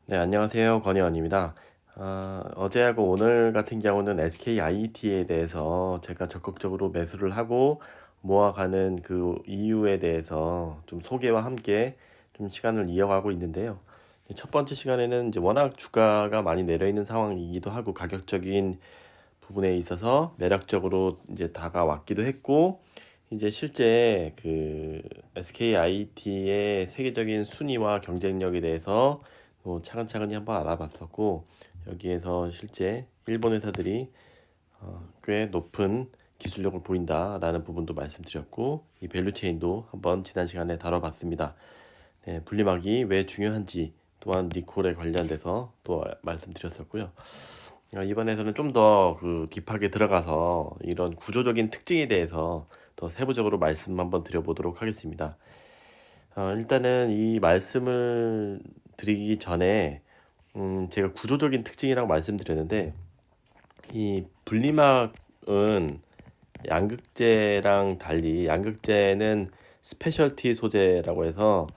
네, 안녕하세요. 권혜원입니다. 어제하고 오늘 같은 경우는 SKIT에 대해서 제가 적극적으로 매수를 하고 모아가는 그 이유에 대해서 좀 소개와 함께 좀 시간을 이어가고 있는데요. 첫 번째 시간에는 이제 워낙 주가가 많이 내려 있는 상황이기도 하고 가격적인 부분에 있어서 매력적으로 이제 다가왔기도 했고, 이제 실제 그 SKIT의 세계적인 순위와 경쟁력에 대해서 차근차근히 한번 알아봤었고, 여기에서 실제 일본 회사들이 꽤 높은 기술력을 보인다라는 부분도 말씀드렸고, 이 밸류체인도 한번 지난 시간에 다뤄봤습니다. 네, 분리막이 왜 중요한지 또한 리콜에 관련돼서 또 말씀드렸었고요. 이번에서는 좀 더 그 딥하게 들어가서 이런 구조적인 특징에 대해서 더 세부적으로 말씀 한번 드려보도록 하겠습니다. 일단은 이 말씀을 드리기 전에 제가 구조적인 특징이라고 말씀드렸는데, 이 분리막은 양극재랑 달리 양극재는 스페셜티 소재라고 해서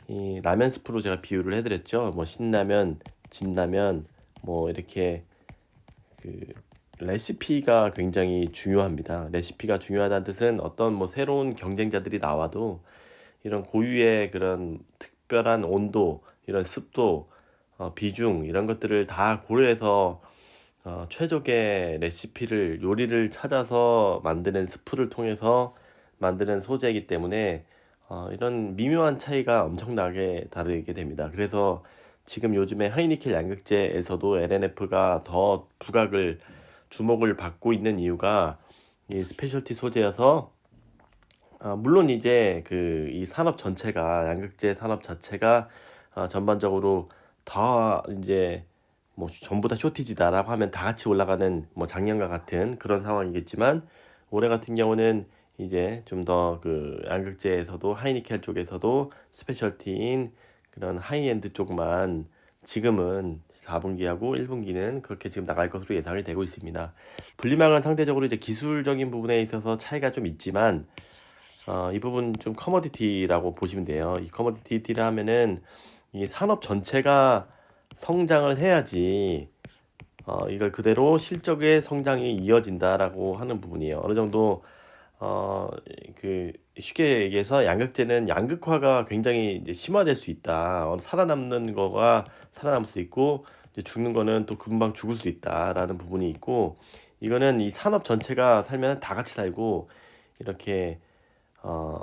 이 라면 스프로 제가 비유를 해드렸죠. 뭐 신라면, 진라면 뭐 이렇게 그 레시피가 굉장히 중요합니다. 레시피가 중요하다는 뜻은 어떤 뭐 새로운 경쟁자들이 나와도 이런 고유의 그런 특별한 온도, 이런 습도, 비중 이런 것들을 다 고려해서 최적의 레시피를 요리를 찾아서 만드는 스프를 통해서 만드는 소재이기 때문에 이런 미묘한 차이가 엄청나게 다르게 됩니다. 그래서 지금 요즘에 하이니켈 양극재에서도 LNF가 더 주목을 받고 있는 이유가 이 스페셜티 소재여서, 물론 이제 그 이 산업 전체가 양극재 산업 자체가 전반적으로 더 이제 뭐 전부 다 쇼티지다라고 하면 다 같이 올라가는 뭐 작년과 같은 그런 상황이겠지만, 올해 같은 경우는 이제 좀 더 그 양극재에서도 하이니켈 쪽에서도 스페셜티인 그런 하이엔드 쪽만 지금은 4분기하고 1분기는 그렇게 지금 나갈 것으로 예상이 되고 있습니다. 분리막은 상대적으로 이제 기술적인 부분에 있어서 차이가 좀 있지만, 이 부분 좀 커머디티라고 보시면 돼요. 이 커머디티라 하면은 이 산업 전체가 성장을 해야지 이걸 그대로 실적의 성장이 이어진다라고 하는 부분이에요. 어느 정도 어, 그 쉽게 얘기해서 양극재는 양극화가 굉장히 이제 심화될 수 있다. 살아남는 거가 살아남을 수 있고, 이제 죽는 거는 또 금방 죽을 수 있다라는 부분이 있고, 이거는 이 산업 전체가 살면 다 같이 살고 이렇게 어,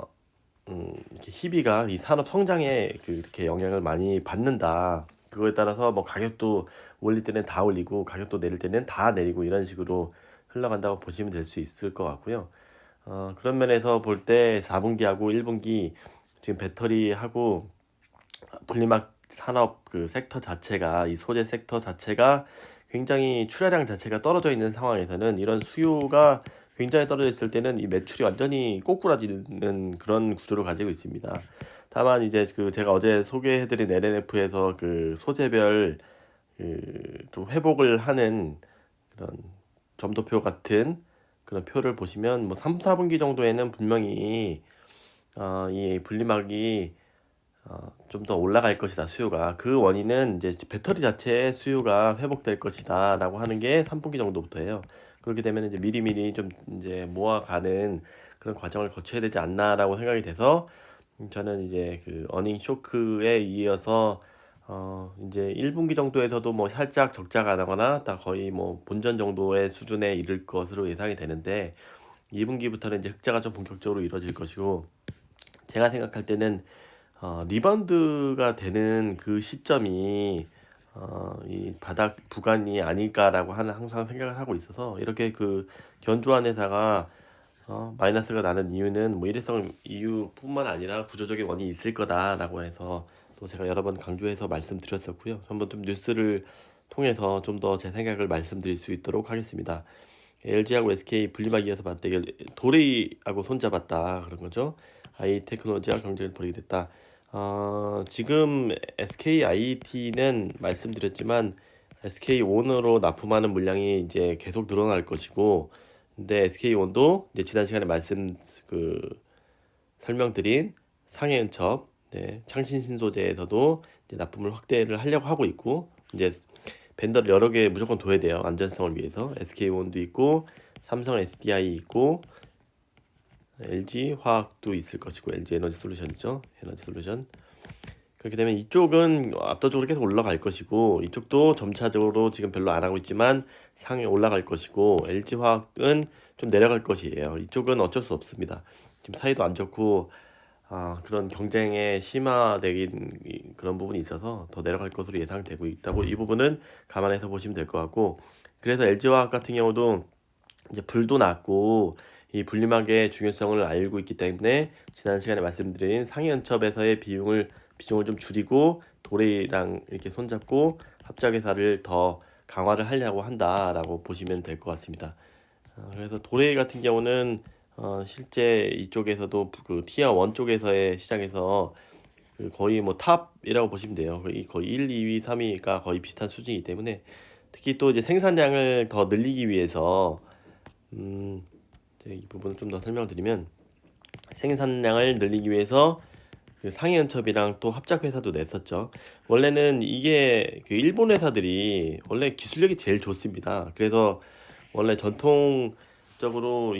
이렇게 희비가 이 산업 성장에 그 이렇게 영향을 많이 받는다. 그거에 따라서 뭐 가격도 올릴 때는 다 올리고 가격도 내릴 때는 다 내리고 이런 식으로 흘러간다고 보시면 될 수 있을 것 같고요. 그런 면에서 볼 때 4분기하고 1분기 지금 배터리하고 분리막 산업 그 섹터 자체가, 이 소재 섹터 자체가 굉장히 출하량 자체가 떨어져 있는 상황에서는, 이런 수요가 굉장히 떨어져 있을 때는 이 매출이 완전히 꼬꾸라지는 그런 구조를 가지고 있습니다. 다만 이제 그 제가 어제 소개해드린 LNF에서 그 소재별 그 좀 회복을 하는 그런 점도표 같은 그런 표를 보시면, 뭐 3, 4분기 정도에는 분명히 이 분리막이 좀 더 올라갈 것이다, 수요가. 그 원인은 이제 배터리 자체의 수요가 회복될 것이다라고 하는 게 3분기 정도부터예요. 그렇게 되면 이제 미리미리 좀 이제 모아가는 그런 과정을 거쳐야 되지 않나라고 생각이 돼서, 저는 이제 그 어닝 쇼크에 이어서 이제 1분기 정도에서도 뭐 살짝 적자가 나거나 다 거의 뭐 본전 정도의 수준에 이를 것으로 예상이 되는데, 2분기부터는 이제 흑자가 좀 본격적으로 이루어질 것이고, 제가 생각할 때는 리바운드가 되는 그 시점이 이 바닥 구간이 아닐까라고 하는 항상 생각을 하고 있어서, 이렇게 그 견조한 회사가 마이너스가 나는 이유는 뭐 일회성 이유뿐만 아니라 구조적인 원인이 있을 거다라고 해서 또 제가 여러 번 강조해서 말씀드렸었고요. 한번 좀 뉴스를 통해서 좀 더 제 생각을 말씀드릴 수 있도록 하겠습니다. LG하고 SK 분리막이어서 맞대결, 도레이하고 손잡았다 그런 거죠. 아이테크놀로지와 경쟁을 벌이게 됐다. 지금 SKIT는 말씀드렸지만 SK온으로 납품하는 물량이 이제 계속 늘어날 것이고, 근데 SK온도 이제 지난 시간에 말씀 그 설명드린 상해은첩, 네, 창신 신소재에서도 이제 납품을 확대를 하려고 하고 있고, 이제 벤더를 여러 개 무조건 둬야 돼요. 안전성을 위해서. SK온도 있고, 삼성 SDI 있고, LG 화학도 있을 것이고, LG 에너지 솔루션이죠. 에너지 솔루션. 그렇게 되면 이쪽은 압도적으로 계속 올라갈 것이고, 이쪽도 점차적으로 지금 별로 안 하고 있지만 상에 올라갈 것이고, LG 화학은 좀 내려갈 것이에요. 이쪽은 어쩔 수 없습니다. 지금 사이도 안 좋고, 그런 경쟁에 심화되긴 그런 부분이 있어서 더 내려갈 것으로 예상되고 있다고, 이 부분은 감안해서 보시면 될 것 같고, 그래서 LG화학 같은 경우도 이제 불도 났고 이 분리막의 중요성을 알고 있기 때문에 지난 시간에 말씀드린 상위연첩에서의 비중을 좀 줄이고 도레이랑 이렇게 손잡고 합작회사를 더 강화를 하려고 한다라고 보시면 될 것 같습니다. 그래서 도레이 같은 경우는 실제 이쪽에서도 그 티어 1 쪽에서의 시장에서 그 거의 뭐 탑이라고 보시면 돼요. 거의 1, 2위, 3위가 거의 비슷한 수준이기 때문에, 특히 또 이제 생산량을 더 늘리기 위해서 이제 이 부분을 좀 더 설명을 드리면, 생산량을 늘리기 위해서 그 상위연첩이랑 또 합작회사도 냈었죠. 원래는 이게 그 일본 회사들이 원래 기술력이 제일 좋습니다. 그래서 원래 전통적으로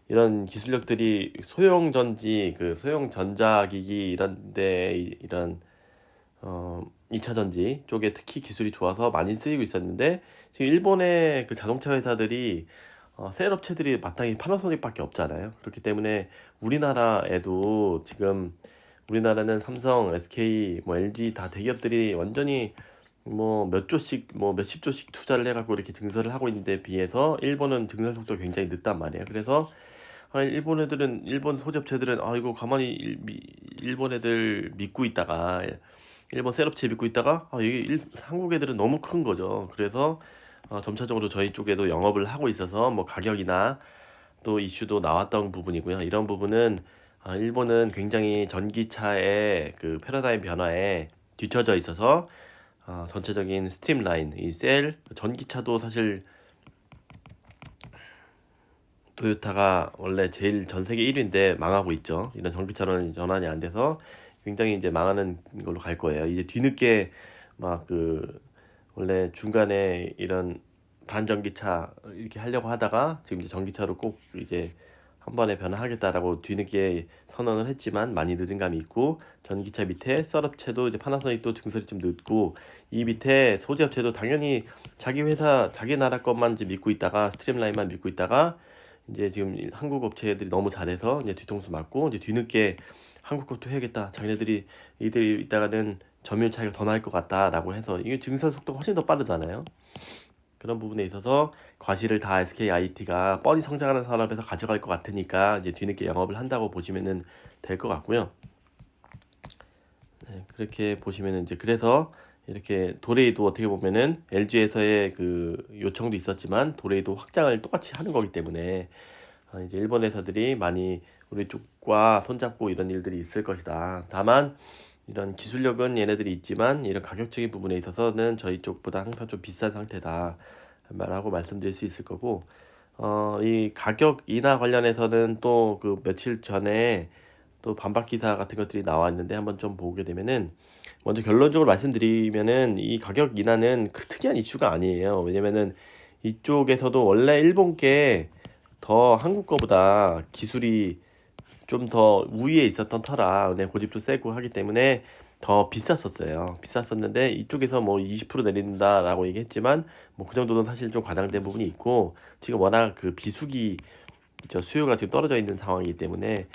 이런 기술력들이 소형 전지, 그 소형 전자기기 이런 이런 2차 전지 쪽에 특히 기술이 좋아서 많이 쓰이고 있었는데, 지금 일본의 그 자동차 회사들이 셀 업체들이 마땅히 파나소닉밖에 없잖아요. 그렇기 때문에 우리나라에도 지금, 우리나라는 삼성, SK, 뭐 LG 다 대기업들이 완전히 뭐 몇 조씩, 뭐 몇십 조씩 투자를 해갖고 이렇게 증설을 하고 있는데 비해서 일본은 증설 속도가 굉장히 늦단 말이에요. 그래서 일본 소재 업체들은 이거 가만히 일본 애들 믿고 있다가, 일본 셋업체 믿고 있다가, 이게 한국 애들은 너무 큰 거죠. 그래서 점차적으로 저희 쪽에도 영업을 하고 있어서 뭐 가격이나 또 이슈도 나왔던 부분이고요. 이런 부분은 일본은 굉장히 전기차의 그 패러다임 변화에 뒤처져 있어서 전체적인 스트림라인, 이 셀, 전기차도 사실 토요타가 원래 제일 전 세계 1위인데 망하고 있죠. 이런 전기차는 전환이 안 돼서 굉장히 이제 망하는 걸로 갈 거예요. 이제 뒤늦게 막 그 원래 중간에 이런 반전기차 이렇게 하려고 하다가 지금 이제 전기차로 꼭 이제 한 번에 변화하겠다라고 뒤늦게 선언을 했지만 많이 늦은 감이 있고, 전기차 밑에 썰업체도 이제 파나소닉도 증설이 좀 늦고, 이 밑에 소재업체도 당연히 자기 회사 자기 나라 것만 이제 믿고 있다가 스트림라인만 믿고 있다가 이제 지금 한국 업체들이 너무 잘해서 이제 뒤통수 맞고, 이제 뒤늦게 한국 것도 해야겠다, 자기네들이 이들이 있다가는 점유율 차이가 더 날 것 같다라고 해서, 이게 증설 속도가 훨씬 더 빠르잖아요. 그런 부분에 있어서 과실을 다 SKIT가 뻔히 성장하는 산업에서 가져갈 것 같으니까 이제 뒤늦게 영업을 한다고 보시면은 될 것 같고요. 네, 그렇게 보시면은 이제, 그래서 이렇게 도레이도 어떻게 보면은 LG에서의 그 요청도 있었지만 도레이도 확장을 똑같이 하는 거기 때문에 이제 일본 회사들이 많이 우리 쪽과 손잡고 이런 일들이 있을 것이다. 다만 이런 기술력은 얘네들이 있지만 이런 가격적인 부분에 있어서는 저희 쪽보다 항상 좀 비싼 상태다 라고 말씀드릴 수 있을 거고, 이 가격 인하 관련해서는 또 그 며칠 전에 또 반박 기사 같은 것들이 나왔는데 한번 좀 보게 되면은, 먼저 결론적으로 말씀드리면은 이 가격 인하는 그 특이한 이슈가 아니에요. 왜냐면은 이쪽에서도 원래 일본 게 더 한국 거보다 기술이 좀 더 우위에 있었던 터라, 그냥 고집도 세고 하기 때문에 더 비쌌었어요. 비쌌었는데 이쪽에서 뭐 20% 내린다라고 얘기했지만 뭐 그 정도는 사실 좀 과장된 부분이 있고, 지금 워낙 그 비수기 수요가 지금 떨어져 있는 상황이기 때문에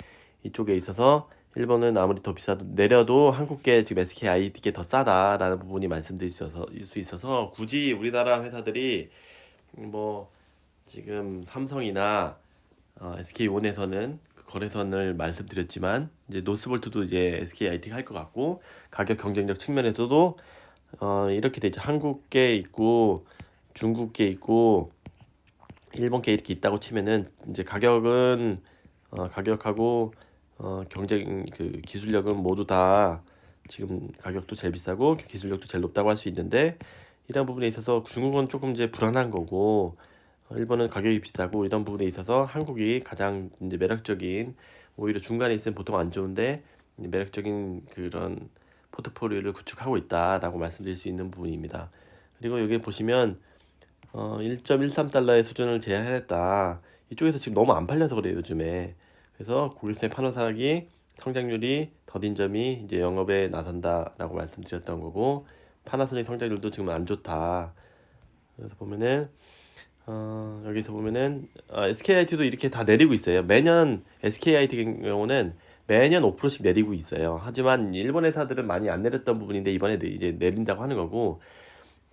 이쪽에 있어서 일본은 아무리 더 비싸도 내려도 한국계 지금 SKIT께 더 싸다라는 부분이 말씀드릴 수 있어서 굳이 우리나라 회사들이 뭐 지금 삼성이나 SK온에서는 그 거래선을 말씀드렸지만, 이제 노스볼트도 이제 SKIT가 할 것 같고, 가격 경쟁력 측면에서도 이렇게 되죠. 한국계 있고 중국계 있고 일본계 이렇게 있다고 치면은, 이제 가격은 가격하고 경쟁 그 기술력은 모두 다 지금 가격도 제일 비싸고 기술력도 제일 높다고 할 수 있는데, 이런 부분에 있어서 중국은 조금 이제 불안한 거고, 일본은 가격이 비싸고, 이런 부분에 있어서 한국이 가장 이제 매력적인, 오히려 중간에 있으면 보통 안 좋은데 매력적인 그런 포트폴리오를 구축하고 있다라고 말씀드릴 수 있는 부분입니다. 그리고 여기 보시면 1.13달러의 수준을 제한했다. 이쪽에서 지금 너무 안 팔려서 그래요, 요즘에. 그래서 고객사의 판호 사락이 성장률이 더딘 점이 이제 영업에 나선다라고 말씀드렸던 거고, 파나소닉 성장률도 지금 안 좋다. 그래서 보면은 여기서 보면은 SKIT도 이렇게 다 내리고 있어요. 매년 SKIT 같은 경우는 매년 5%씩 내리고 있어요. 하지만 일본 회사들은 많이 안 내렸던 부분인데 이번에 이제 내린다고 하는 거고,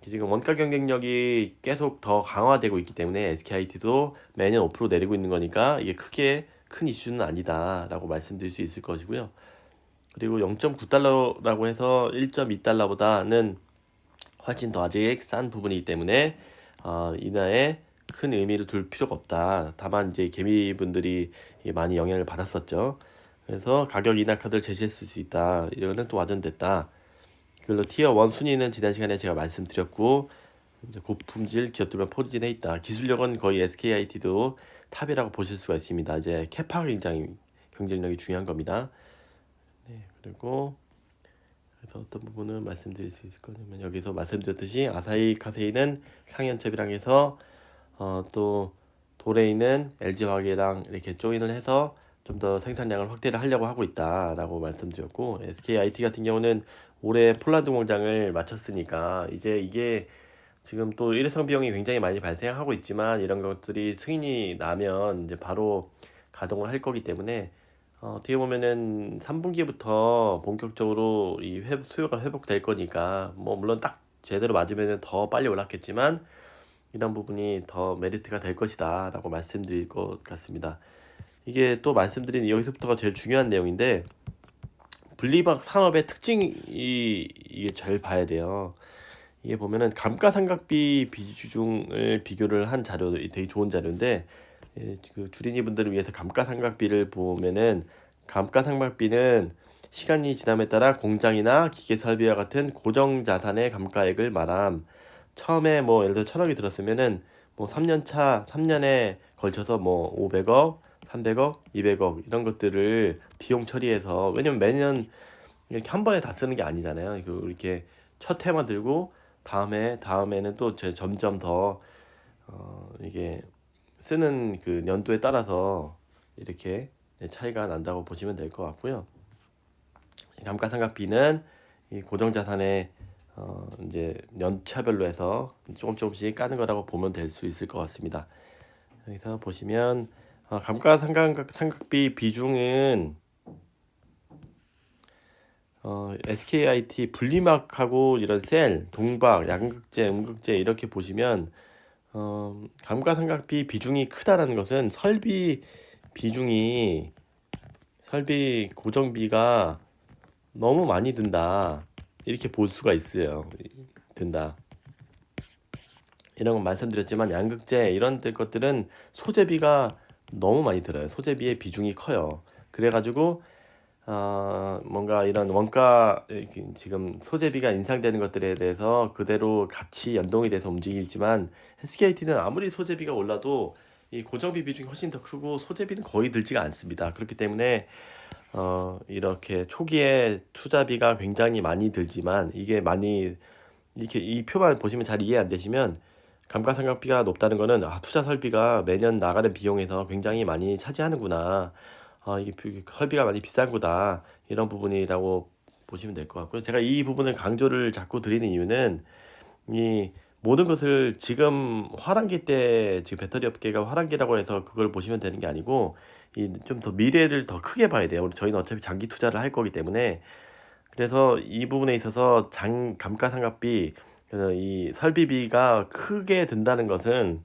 지금 원가 경쟁력이 계속 더 강화되고 있기 때문에 SKIT도 매년 5% 내리고 있는 거니까 이게 크게 큰 이슈는 아니다라고 말씀드릴 수 있을 것이고요. 그리고 0.9달러라고 해서 1.2달러보다는 훨씬 더 아직 싼 부분이기 때문에 인하에 큰 의미를 둘 필요가 없다. 다만 이제 개미분들이 많이 영향을 받았었죠. 그래서 가격 인하 카드를 제시했을 수 있다. 이거는 또 와전됐다. 그걸로 티어 1 순위는 지난 시간에 제가 말씀드렸고, 이제 고품질 기업들만 포진해 있다. 기술력은 거의 SKIT도 탑이라고 보실 수가 있습니다. 이제 캐파가 굉장히 경쟁력이 중요한 겁니다. 네, 그리고 그래서 어떤 부분을 말씀드릴 수 있을 거냐면, 여기서 말씀드렸듯이 아사히 카세이는 상연첩이랑 해서 또 도레이는 LG화학이랑 이렇게 조인을 해서 좀 더 생산량을 확대를 하려고 하고 있다라고 말씀드렸고, SKIT 같은 경우는 올해 폴란드 공장을 마쳤으니까 이제 이게 지금 또 일회성 비용이 굉장히 많이 발생하고 있지만, 이런 것들이 승인이 나면 이제 바로 가동을 할 거기 때문에 어떻게 보면은 3분기부터 본격적으로 수요가 회복될 거니까, 뭐 물론 딱 제대로 맞으면은 더 빨리 올랐겠지만 이런 부분이 더 메리트가 될 것이다 라고 말씀드릴 것 같습니다. 이게 또 말씀드린 여기서부터가 제일 중요한 내용인데, 분리막 산업의 특징이 이게 잘 봐야 돼요. 이게 보면은 감가상각비 비중을 비교를 한 자료, 되게 좋은 자료인데, 그 주린이 분들을 위해서 감가상각비를 보면은, 감가상각비는 시간이 지남에 따라 공장이나 기계 설비와 같은 고정 자산의 감가액을 말함. 처음에 뭐 예를 들어 1,000억이 들었으면은 뭐 3년에 걸쳐서 뭐 500억, 300억, 200억 이런 것들을 비용 처리해서, 왜냐면 매년 이렇게 한 번에 다 쓰는 게 아니잖아요. 이렇게 첫 해만 들고 다음에는 또 점점 더 이게 쓰는 그 연도에 따라서 이렇게 차이가 난다고 보시면 될 것 같고요. 감가상각비는 이 고정자산의 이제 연차별로 해서 조금씩 까는 거라고 보면 될 수 있을 것 같습니다. 여기서 보시면 감가상각비 비중은 SKIT 분리막하고 이런 셀, 동박, 양극재, 음극재 이렇게 보시면 감가상각비 비중이 크다라는 것은 설비 고정비가 너무 많이 든다, 이렇게 볼 수가 있어요. 든다. 이런 건 말씀드렸지만 양극재 이런 것들은 소재비가 너무 많이 들어요. 소재비의 비중이 커요. 그래가지고 뭔가 이런 원가, 지금 소재비가 인상되는 것들에 대해서 그대로 같이 연동이 돼서 움직이지만, SKT는 아무리 소재비가 올라도 이 고정비 비중이 훨씬 더 크고 소재비는 거의 들지가 않습니다. 그렇기 때문에 이렇게 초기에 투자비가 굉장히 많이 들지만, 이게 많이 이렇게 이 표만 보시면 잘 이해 안 되시면, 감가상각비가 높다는 거는 투자 설비가 매년 나가는 비용에서 굉장히 많이 차지하는구나, 이게 설비가 많이 비싼 거다, 이런 부분이라고 보시면 될 것 같고요. 제가 이 부분을 강조를 자꾸 드리는 이유는, 이 모든 것을 지금 화랑기 때, 지금 배터리 업계가 화랑기라고 해서 그걸 보시면 되는 게 아니고, 이 좀 더 미래를 더 크게 봐야 돼요. 저희는 어차피 장기 투자를 할 거기 때문에. 그래서 이 부분에 있어서 감가상각비, 그래서 이 설비비가 크게 든다는 것은,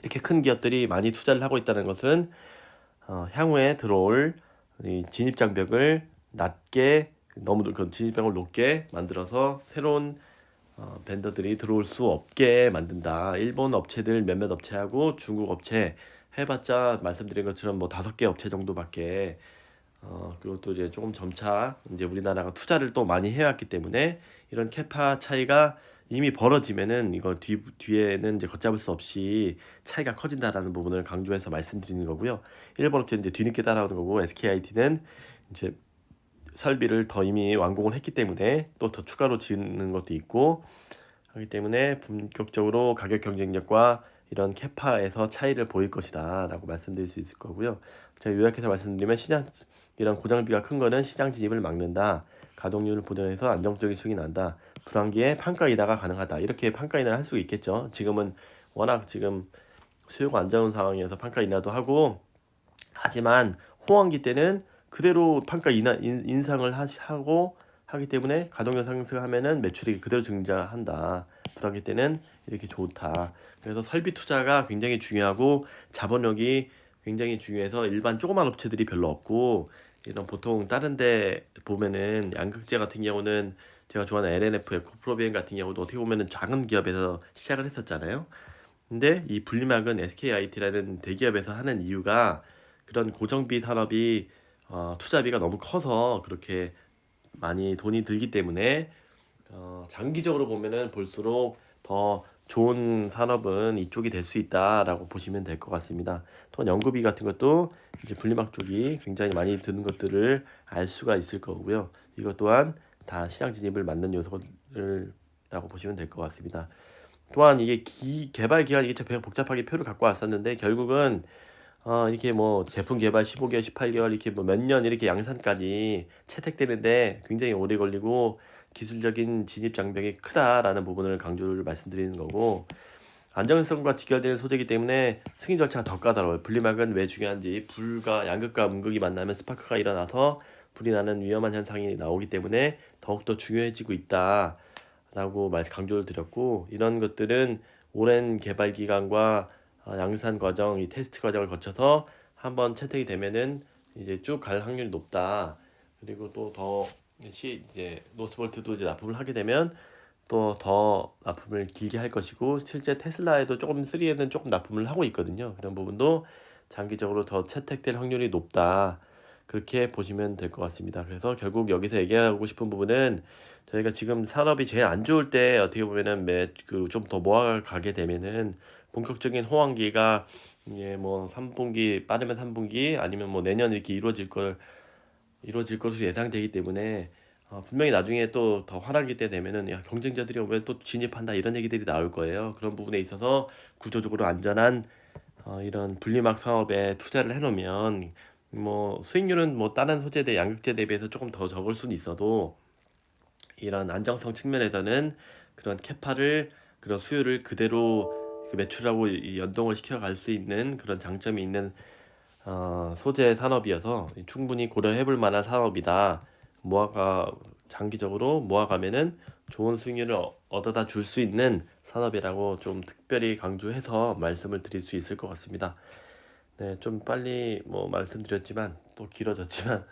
이렇게 큰 기업들이 많이 투자를 하고 있다는 것은 향후에 들어올 이 진입장벽을 낮게, 너무 그 진입장벽을 높게 만들어서 새로운 벤더들이 들어올 수 없게 만든다. 일본 업체들 몇몇 업체하고 중국 업체 해봤자 말씀드린 것처럼 뭐 5개 업체 정도밖에, 그리고 또 이제 조금 점차 이제 우리나라가 투자를 또 많이 해왔기 때문에 이런 캐파 차이가 이미 벌어지면은 이거 뒤에는 이제 걷잡을 수 없이 차이가 커진다라는 부분을 강조해서 말씀드리는 거고요. 일본 업체는 이제 뒤늦게 따라오는 거고, SKIT는 이제 설비를 더 이미 완공을 했기 때문에 또 더 추가로 짓는 것도 있고 하기 때문에 본격적으로 가격 경쟁력과 이런 캐파에서 차이를 보일 것이다라고 말씀드릴 수 있을 거고요. 제가 요약해서 말씀드리면 시장 이런 고정비가 큰 거는 시장 진입을 막는다. 가동률을 보존해서 안정적인 수익이 난다. 불황기에 판가 인하가 가능하다. 이렇게 판가 인하를 할 수 있겠죠. 지금은 워낙 지금 수요가 안 좋은 상황이어서 판가 인하도 하고 하지만 호황기 때는 그대로 판가 인상을 하고 하기 때문에 가동률 상승하면은 매출이 그대로 증가한다. 불황기 때는 이렇게 좋다. 그래서 설비 투자가 굉장히 중요하고 자본력이 굉장히 중요해서 일반 조그만 업체들이 별로 없고 이런 보통 다른 데 보면은 양극재 같은 경우는 제가 좋아하는 LNF, 에코프로비엔 같은 경우도 어떻게 보면은 작은 기업에서 시작을 했었잖아요. 근데 이 분리막은 SKIT라는 대기업에서 하는 이유가 그런 고정비 산업이 투자비가 너무 커서 그렇게 많이 돈이 들기 때문에 장기적으로 보면은 볼수록 더 좋은 산업은 이쪽이 될 수 있다라고 보시면 될 것 같습니다. 또 연구비 같은 것도 이제 분리막 쪽이 굉장히 많이 드는 것들을 알 수가 있을 거고요. 이것 또한 다 시장 진입을 막는 요소라고 보시면 될 것 같습니다. 또한 이게 개발 기간이 이게 복잡하게 표를 갖고 왔었는데 결국은 이렇게 뭐 제품 개발 15개월, 18개월 이렇게 뭐 몇 년 이렇게 양산까지 채택되는데 굉장히 오래 걸리고 기술적인 진입 장벽이 크다라는 부분을 강조를 말씀드리는 거고 안정성과 직결되는 소재이기 때문에 승인 절차가 더 까다로워요. 분리막은 왜 중요한지 불과 양극과 음극이 만나면 스파크가 일어나서 불이 나는 위험한 현상이 나오기 때문에 더욱더 중요해지고 있다라고 강조를 드렸고 이런 것들은 오랜 개발 기간과 양산 과정, 이 테스트 과정을 거쳐서 한번 채택이 되면은 이제 쭉 갈 확률이 높다. 그리고 또 더 이제 노스볼트도 이제 납품을 하게 되면 또 더 납품을 길게 할 것이고 실제 테슬라에도 조금 3에는 조금 납품을 하고 있거든요. 그런 부분도 장기적으로 더 채택될 확률이 높다. 그렇게 보시면 될 것 같습니다. 그래서 결국 여기서 얘기하고 싶은 부분은 저희가 지금 산업이 제일 안 좋을 때 어떻게 보면은 좀 더 모아가게 되면은 본격적인 호황기가 이제 뭐 3분기 빠르면 3분기 아니면 뭐 내년 이렇게 이루어질 것으로 예상되기 때문에 분명히 나중에 또 더 화랑기 때 되면은 야, 경쟁자들이 오면 또 진입한다 이런 얘기들이 나올 거예요. 그런 부분에 있어서 구조적으로 안전한 이런 분리막 사업에 투자를 해놓으면 뭐 수익률은 뭐 다른 소재대 양극재 대비해서 조금 더 적을 수는 있어도 이런 안정성 측면에서는 그런 캐파를 그런 수요를 그대로 그 매출하고 연동을 시켜갈 수 있는 그런 장점이 있는 소재 산업이어서 충분히 고려해볼 만한 산업이다. 장기적으로 모아가면은 좋은 수익률을 얻어다 줄 수 있는 산업이라고 좀 특별히 강조해서 말씀을 드릴 수 있을 것 같습니다. 네, 좀 빨리 뭐 말씀드렸지만 또 길어졌지만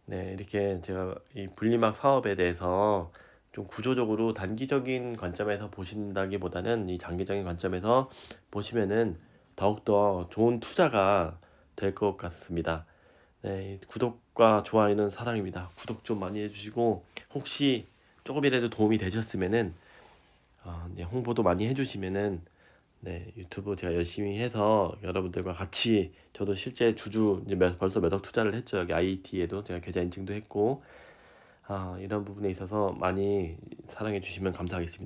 네, 이렇게 제가 이 분리막 사업에 대해서 좀 구조적으로 단기적인 관점에서 보신다기보다는 이 장기적인 관점에서 보시면은 더욱더 좋은 투자가 될 것 같습니다. 네, 구독과 좋아요는 사랑입니다. 구독 좀 많이 해주시고 혹시 조금이라도 도움이 되셨으면은 네, 홍보도 많이 해주시면은 네, 유튜브 제가 열심히 해서 여러분들과 같이 저도 실제 주주 이제 벌써 몇 억 투자를 했죠. 여기 IET에도 제가 계좌 인증도 했고 이런 부분에 있어서 많이 사랑해 주시면 감사하겠습니다.